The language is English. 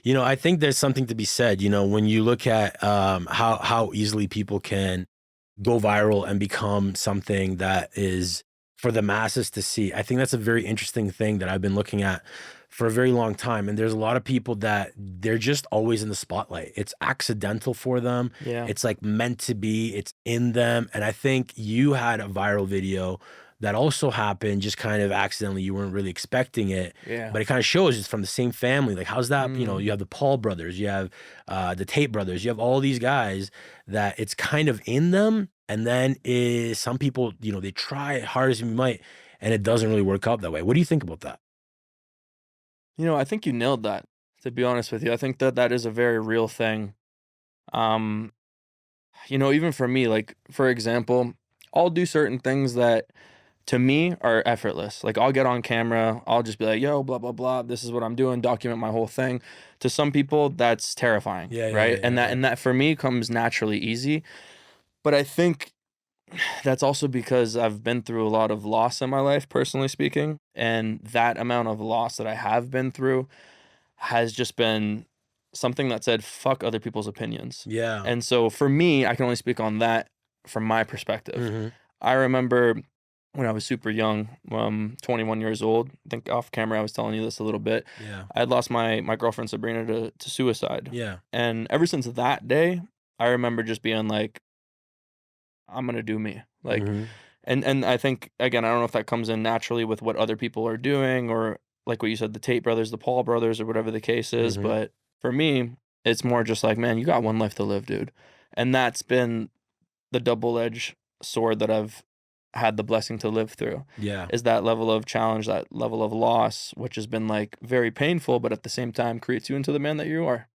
I think there's something to be said, when you look at how easily people can go viral and become something that is for the masses to see. I think that's a very interesting thing that I've been looking at for a very long time. And there's a lot of people that they're just always in the spotlight. It's accidental for them. Yeah. It's like meant to be, it's in them. And I think you had a viral video that also happened just kind of accidentally. You weren't really expecting it, Yeah. but it kind of shows it's from the same family. Like, how's that? Mm. You have the Paul brothers, you have the Tate brothers, you have all these guys that it's kind of in them. And then some people, they try hard as you might, and it doesn't really work out that way. What do you think about that? I think you nailed that, to be honest with you. I think that that is a very real thing. Um, even for me, like, for example, I'll do certain things that to me are effortless. Like, I'll get on camera, I'll just be like, yo, blah, blah, blah. This is what I'm doing, document my whole thing. To some people, that's terrifying, Yeah, yeah, right? yeah, And yeah, that yeah. and that for me comes naturally easy. But I think that's also because I've been through a lot of loss in my life, personally speaking. And that amount of loss that I have been through has just been something that said, fuck other people's opinions. Yeah. And so for me, I can only speak on that from my perspective. Hmm. I remember when I was super young, 21 years old. I think off camera I was telling you this a little bit. Yeah. I had lost my girlfriend Sabrina to suicide. Yeah. And ever since that day, I remember just being like, I'm gonna do me. Like, Hmm. and I think, again, I don't know if that comes in naturally with what other people are doing, or like what you said, the Tate brothers, the Paul brothers, or whatever the case is. Hmm. But for me, it's more just like, man, you got one life to live, dude. And that's been the double-edged sword that I've had the blessing to live through, Yeah. is that level of challenge, that level of loss, which has been like very painful, but at the same time creates you into the man that you are.